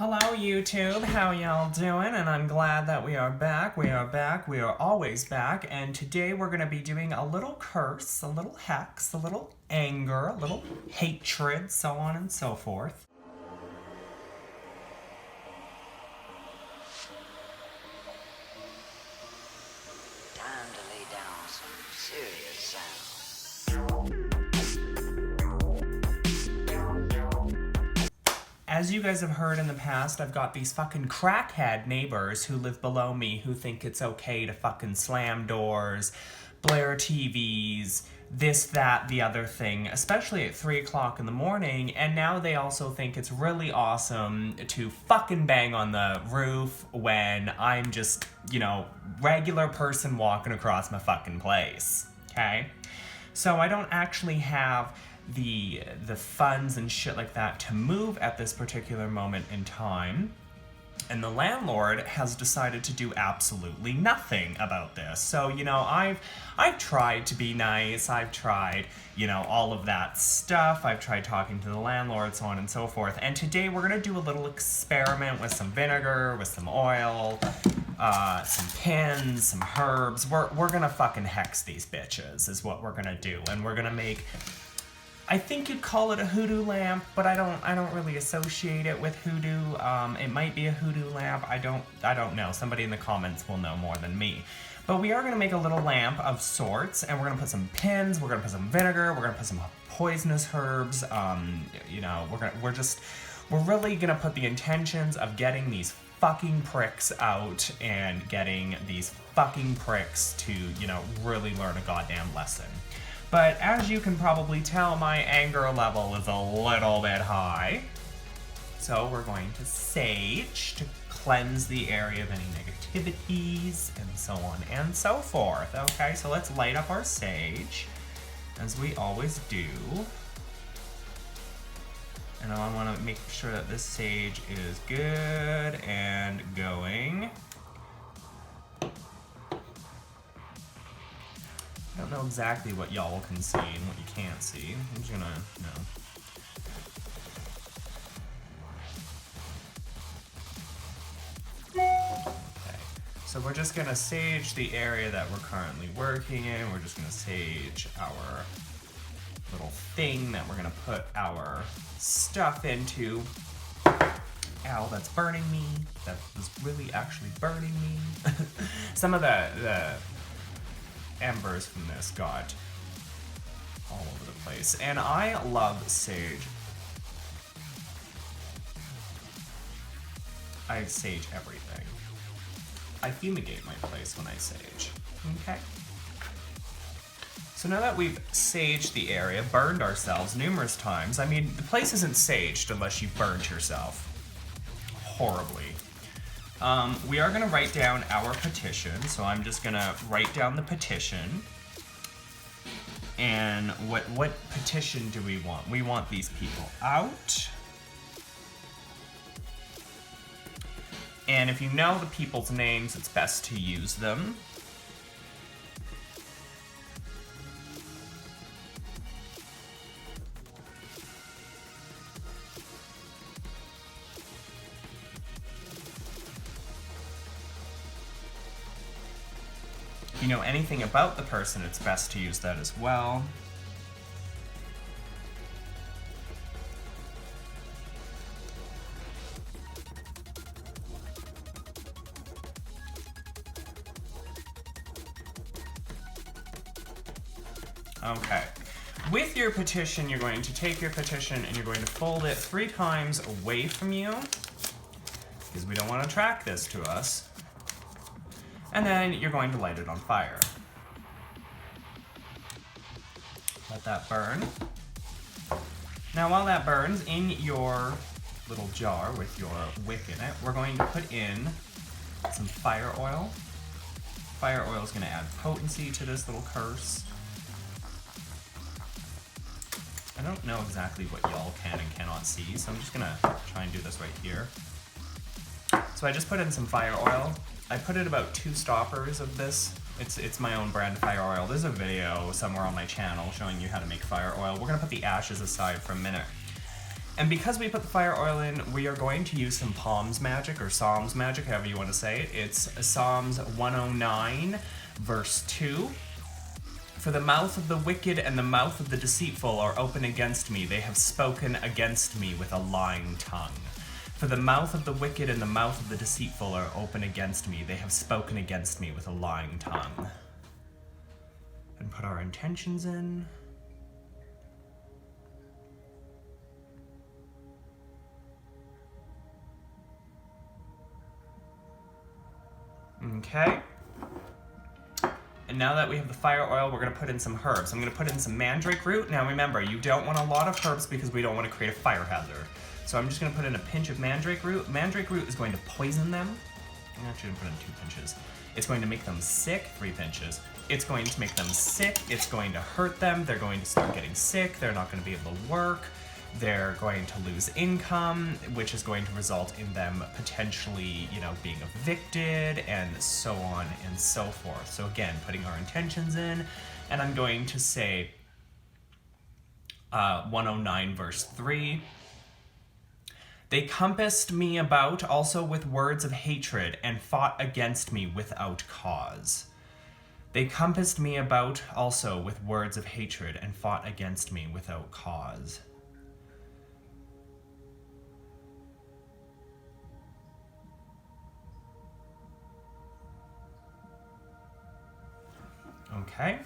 Hello YouTube, how y'all doing? And I'm glad that we are back. We are always back. And today we're going to be doing a little curse, a little hex, a little anger, a little hatred, so on and so forth. Time to lay down some serious sound. As you guys have heard in the past, I've got these fucking crackhead neighbors who live below me who think it's okay to fucking slam doors, blare TVs, this, that, the other thing, especially at 3 o'clock in the morning, and now they also think it's really awesome to fucking bang on the roof when I'm just, regular person walking across my fucking place, okay? So I don't actually have the funds and shit like that to move at this particular moment in time. And the landlord has decided to do absolutely nothing about this. So, I've tried to be nice. I've tried, all of that stuff. I've tried talking to the landlord, so on and so forth. And today we're going to do a little experiment with some vinegar, with some oil, some pins, some herbs. We're going to fucking hex these bitches is what we're going to do. And we're going to make... I think you'd call it a hoodoo lamp, but I don't really associate it with hoodoo. It might be a hoodoo lamp. I don't know. Somebody in the comments will know more than me. But we are going to make a little lamp of sorts, and we're going to put some pins, we're going to put some vinegar, we're going to put some poisonous herbs. We're really going to put the intentions of getting these fucking pricks out and getting these fucking pricks to, really learn a goddamn lesson. But as you can probably tell, my anger level is a little bit high. So we're going to sage to cleanse the area of any negativities and so on and so forth. Okay, so let's light up our sage, as we always do. And I want to make sure that this sage is good and going. I don't know exactly what y'all can see and what you can't see. I'm just gonna, Okay, so we're just gonna sage the area that we're currently working in. We're just gonna sage our little thing that we're gonna put our stuff into. Ow, that's burning me. That was really actually burning me. Some of the embers from this got all over the place. And I love sage. I sage everything. I fumigate my place when I sage. Okay. So now that we've saged the area, burned ourselves numerous times, I mean, the place isn't saged unless you've burned yourself horribly. We are going to write down our petition, so I'm just going to write down the petition. And what petition do we want? We want these people out. And if you know the people's names, it's best to use them. If you know anything about the person, it's best to use that as well. Okay. With your petition, you're going to take your petition and you're going to fold it 3 times away from you, because we don't want to track this to us. And then you're going to light it on fire. Let that burn. Now while that burns, in your little jar with your wick in it, we're going to put in some fire oil. Fire oil is going to add potency to this little curse. I don't know exactly what y'all can and cannot see, so I'm just going to try and do this right here. So I just put in some fire oil. I put in about 2 stoppers of this. It's my own brand of fire oil. There's a video somewhere on my channel showing you how to make fire oil. We're gonna put the ashes aside for a minute. And because we put the fire oil in, we are going to use some Palms magic, or Psalms magic, however you want to say it. It's Psalms 109, verse 2. For the mouth of the wicked and the mouth of the deceitful are open against me. They have spoken against me with a lying tongue. For the mouth of the wicked and the mouth of the deceitful are open against me. They have spoken against me with a lying tongue. And put our intentions in. Okay. And now that we have the fire oil, we're going to put in some herbs. I'm going to put in some mandrake root. Now remember, you don't want a lot of herbs because we don't want to create a fire hazard. So I'm just going to put in a pinch of mandrake root. Mandrake root is going to poison them. I'm actually going to put in 2 pinches. It's going to make them sick, 3 pinches. It's going to make them sick. It's going to hurt them. They're going to start getting sick. They're not going to be able to work. They're going to lose income, which is going to result in them potentially, being evicted, and so on and so forth. So again, putting our intentions in, and I'm going to say 109 verse 3. They compassed me about also with words of hatred and fought against me without cause. They compassed me about also with words of hatred and fought against me without cause. Okay,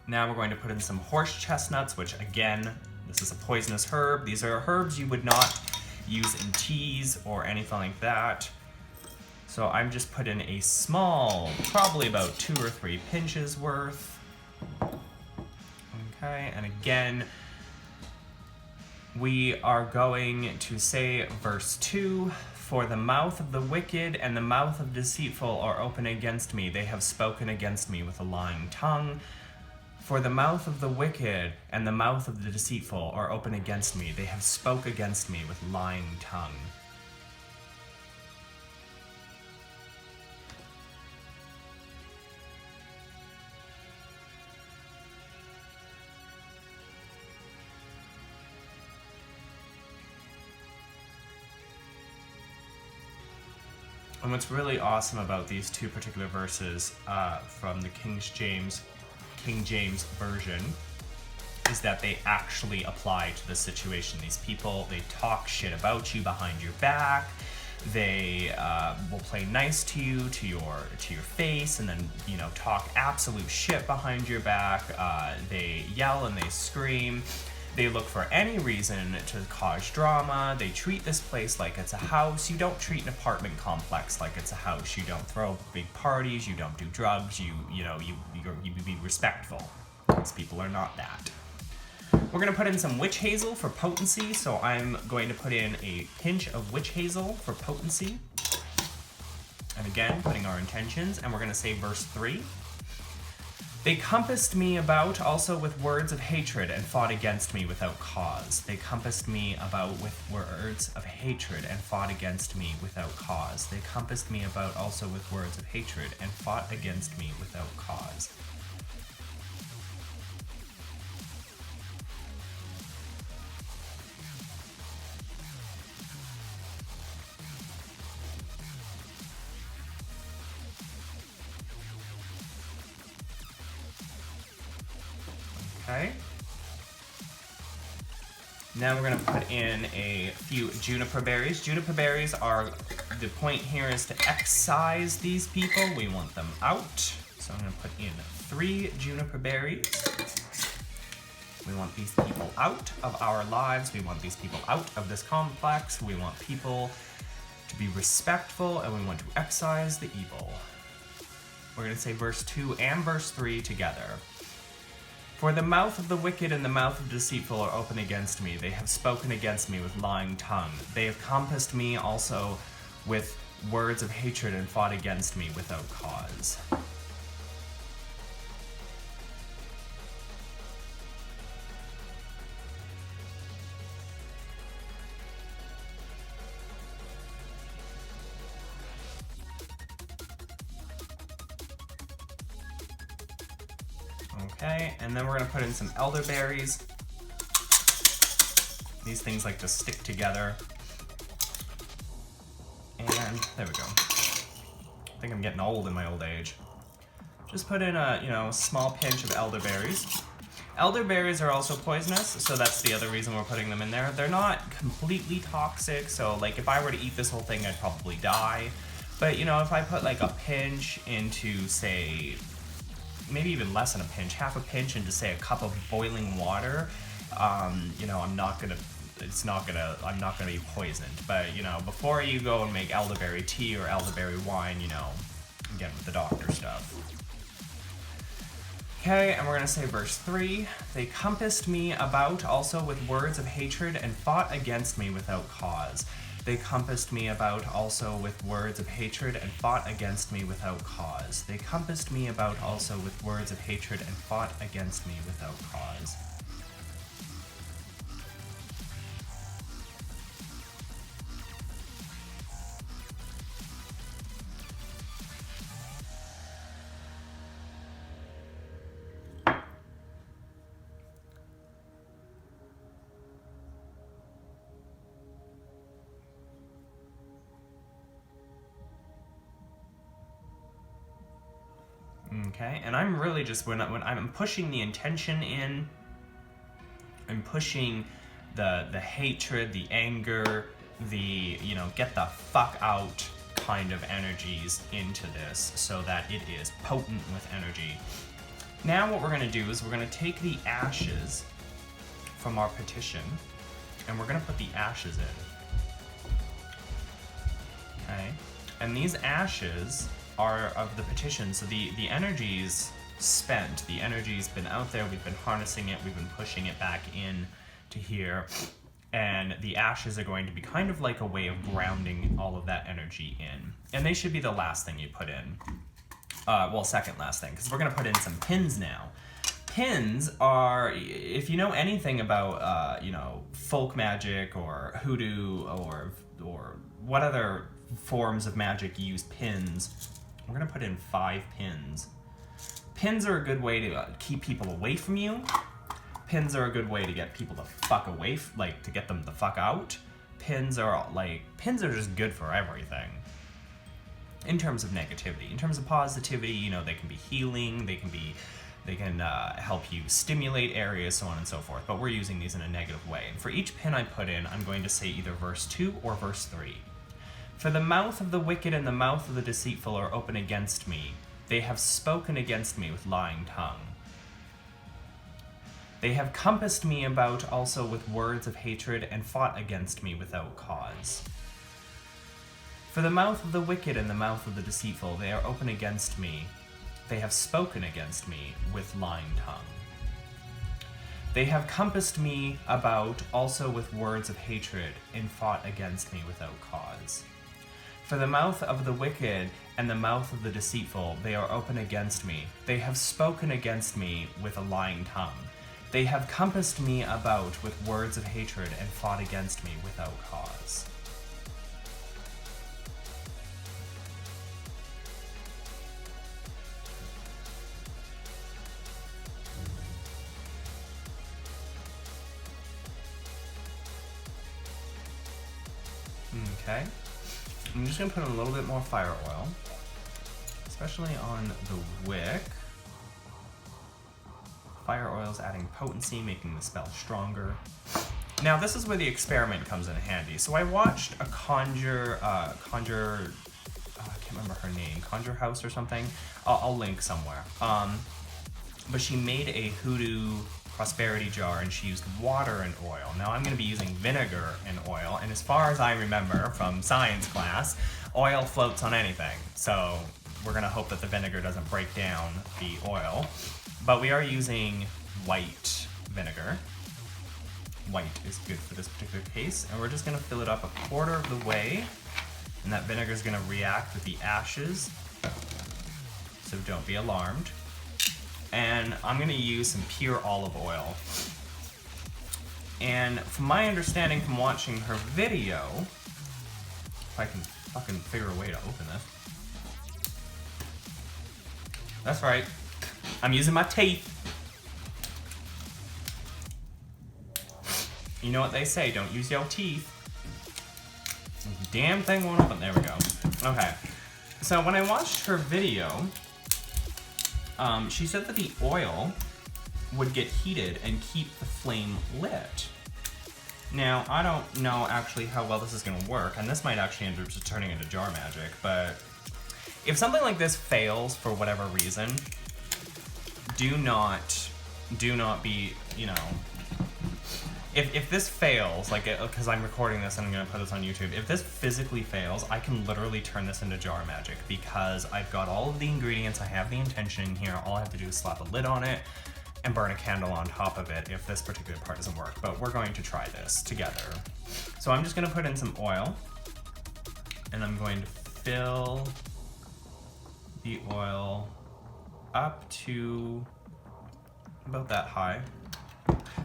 now we're going to put in some horse chestnuts, which again, this is a poisonous herb. These are herbs you would not use in teas or anything like that. So I'm just put in a small, probably about 2 or 3 pinches worth. Okay, and again, we are going to say verse 2. For the mouth of the wicked and the mouth of the deceitful are open against me. They have spoken against me with a lying tongue. For the mouth of the wicked and the mouth of the deceitful are open against me. They have spoke against me with lying tongue. And what's really awesome about these 2 particular verses from the King James version is that they actually apply to the situation. These people, they talk shit about you behind your back. They will play nice to you, to your face, and then talk absolute shit behind your back. They yell and they scream. They look for any reason to cause drama. They treat this place like it's a house. You don't treat an apartment complex like it's a house. You don't throw big parties. You don't do drugs. You be respectful. These people are not that. We're gonna put in some witch hazel for potency. So I'm going to put in a pinch of witch hazel for potency. And again, putting our intentions. And we're gonna say verse 3. They compassed me about also with words of hatred and fought against me without cause. They compassed me about with words of hatred and fought against me without cause. They compassed me about also with words of hatred and fought against me without cause. Okay. Now we're going to put in a few juniper berries. Juniper berries are, the point here is to excise these people. We want them out. So I'm going to put in 3 juniper berries. We want these people out of our lives. We want these people out of this complex. We want people to be respectful, and we want to excise the evil. We're going to say verse 2 and verse 3 together. For the mouth of the wicked and the mouth of the deceitful are open against me. They have spoken against me with lying tongue. They have compassed me also with words of hatred and fought against me without cause. Okay, and then we're going to put in some elderberries. These things like to stick together. And there we go. I think I'm getting old in my old age. Just put in a, you know, small pinch of elderberries. Elderberries are also poisonous, so that's the other reason we're putting them in there. They're not completely toxic, so like if I were to eat this whole thing, I'd probably die. But you know, if I put like a pinch into, say, maybe even less than a pinch, half a pinch into, say, a cup of boiling water, you know, I'm not gonna be poisoned. But you know, before you go and make elderberry tea or elderberry wine, you know, again with the doctor stuff. Okay, and we're gonna say verse 3. They compassed me about also with words of hatred and fought against me without cause. They compassed me about also with words of hatred and fought against me without cause. They compassed me about also with words of hatred and fought against me without cause. Okay, and I'm really just, when I'm pushing the intention in, I'm pushing the hatred, the anger, the, you know, get the fuck out kind of energies into this so that it is potent with energy. Now what we're going to do is we're going to take the ashes from our petition and we're going to put the ashes in. Okay, and these ashes are of the petition, so the energy's spent, the energy's been out there, we've been harnessing it, we've been pushing it back in to here, and the ashes are going to be kind of like a way of grounding all of that energy in. And they should be the last thing you put in. Well, second last thing, because we're going to put in some pins now. Pins are, if you know anything about, you know, folk magic or hoodoo or what other forms of magic use pins, we're going to put in 5 pins. Pins are a good way to keep people away from you. Pins are a good way to get people the fuck away, like to get them the fuck out. Pins are just good for everything. In terms of negativity, in terms of positivity, you know, they can be healing, they can help you stimulate areas, so on and so forth. But we're using these in a negative way. And for each pin I put in, I'm going to say either verse 2 or verse 3. For the mouth of the wicked and the mouth of the deceitful are open against me. They have spoken against me with lying tongue. They have compassed me about also with words of hatred and fought against me without cause. For the mouth of the wicked and the mouth of the deceitful, they are open against me. They have spoken against me with lying tongue. They have compassed me about also with words of hatred and fought against me without cause. For the mouth of the wicked and the mouth of the deceitful, they are open against me. They have spoken against me with a lying tongue. They have compassed me about with words of hatred and fought against me without cause. Okay. I'm just going to put a little bit more fire oil, especially on the wick. Fire oil is adding potency, making the spell stronger. Now this is where the experiment comes in handy. So I watched a conjure, I can't remember her name, Conjure House or something. I'll link somewhere. But she made a hoodoo prosperity jar and she used water and oil. Now I'm going to be using vinegar and oil, and as far as I remember from science class, oil floats on anything. So we're going to hope that the vinegar doesn't break down the oil. But we are using white vinegar. White is good for this particular case, and we're just going to fill it up a quarter of the way, and that vinegar is going to react with the ashes, so don't be alarmed. And I'm going to use some pure olive oil. And from my understanding from watching her video, if I can fucking figure a way to open this. That's right. I'm using my teeth. You know what they say, don't use your teeth. Damn thing won't open. There we go. Okay. So when I watched her video, she said that the oil would get heated and keep the flame lit. Now, I don't know actually how well this is going to work, and this might actually end up just turning into jar magic, but if something like this fails for whatever reason, do not be, you know, if this fails, like, because I'm recording this and I'm going to put this on YouTube, if this physically fails, I can literally turn this into jar magic because I've got all of the ingredients, I have the intention in here, all I have to do is slap a lid on it and burn a candle on top of it if this particular part doesn't work, but we're going to try this together. So I'm just going to put in some oil, and I'm going to fill the oil up to about that high.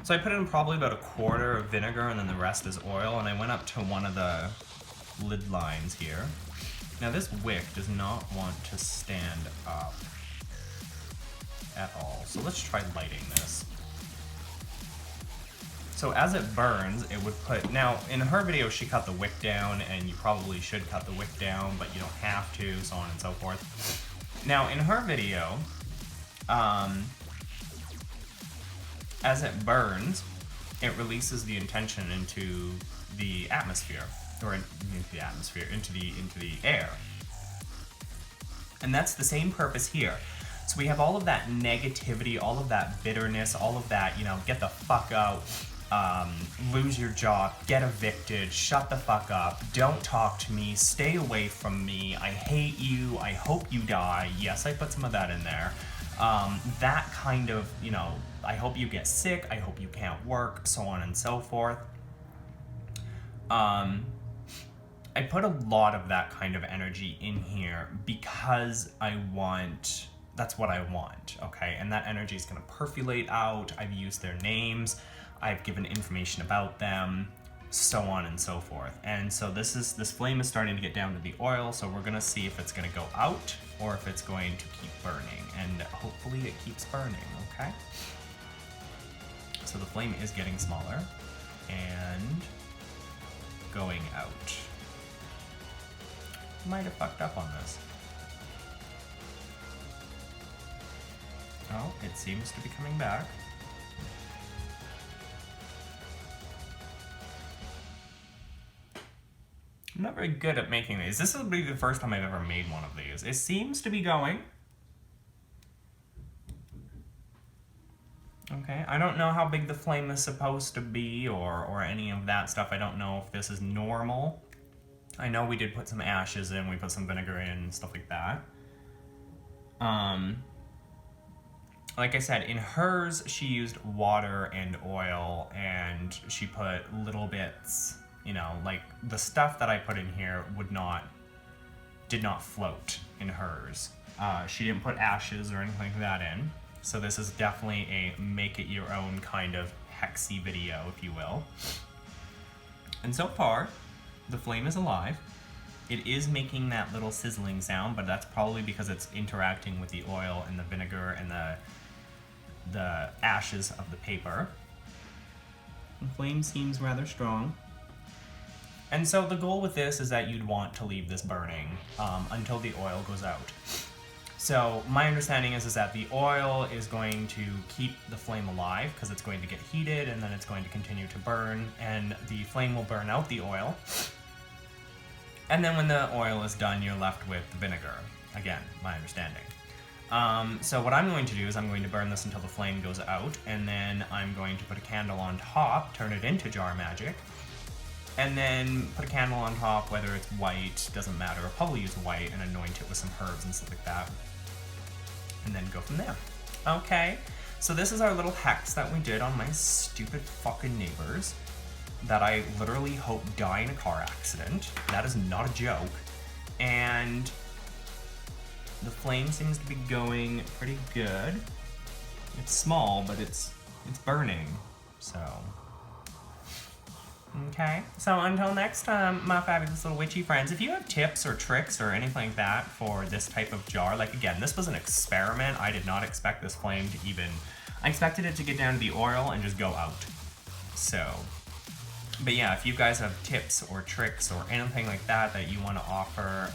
So I put in probably about a quarter of vinegar and then the rest is oil, and I went up to one of the lid lines here. Now this wick does not want to stand up at all, so let's try lighting this. So as it burns, it would put, now in her video she cut the wick down, and you probably should cut the wick down, but you don't have to, so on and so forth. Now in her video, as it burns, it releases the intention into the atmosphere, or into the air. And that's the same purpose here. So we have all of that negativity, all of that bitterness, all of that, you know, get the fuck out, lose your job, get evicted, shut the fuck up, don't talk to me, stay away from me, I hate you, I hope you die. Yes, I put some of that in there. That kind of, you know, I hope you get sick, I hope you can't work, so on and so forth. I put a lot of that kind of energy in here because that's what I want, okay? And that energy is gonna percolate out. I've used their names, I've given information about them, so on and so forth. And so this flame is starting to get down to the oil, so we're gonna see if it's gonna go out or if it's going to keep burning. And hopefully it keeps burning, okay? So the flame is getting smaller and going out. Might have fucked up on this. Oh, it seems to be coming back. I'm not very good at making these. This will be the first time I've ever made one of these. It seems to be going. Okay, I don't know how big the flame is supposed to be or any of that stuff. I don't know if this is normal. I know we did put some ashes in, we put some vinegar in, and stuff like that. Like I said, in hers, she used water and oil, and she put little bits, you know, like the stuff that I put in here did not float in hers. She didn't put ashes or anything like that in. So this is definitely a make it your own kind of hexy video, if you will. And so far, the flame is alive. It is making that little sizzling sound, but that's probably because it's interacting with the oil and the vinegar and the ashes of the paper. The flame seems rather strong. And so the goal with this is that you'd want to leave this burning until the oil goes out. So my understanding is that the oil is going to keep the flame alive because it's going to get heated and then it's going to continue to burn, and the flame will burn out the oil. And then when the oil is done, you're left with the vinegar. Again, my understanding. So what I'm going to do is I'm going to burn this until the flame goes out, and then I'm going to put a candle on top, turn it into jar magic, and then put a candle on top, whether it's white, doesn't matter. I'll probably use white and anoint it with some herbs and stuff like that, and then go from there. Okay, so this is our little hex that we did on my stupid fucking neighbors that I literally hope die in a car accident. That is not a joke. And the flame seems to be going pretty good. It's small, but it's burning, so. Okay, so until next time, my fabulous little witchy friends, if you have tips or tricks or anything like that for this type of jar, like again, this was an experiment. I did not expect this flame to even, I expected it to get down to the oil and just go out. So, But yeah, if you guys have tips or tricks or anything like that that you want to offer,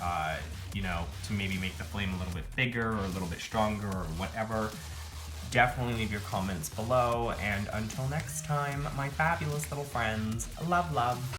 you know, to maybe make the flame a little bit bigger or a little bit stronger or whatever, definitely leave your comments below. And until next time, my fabulous little friends, love, love.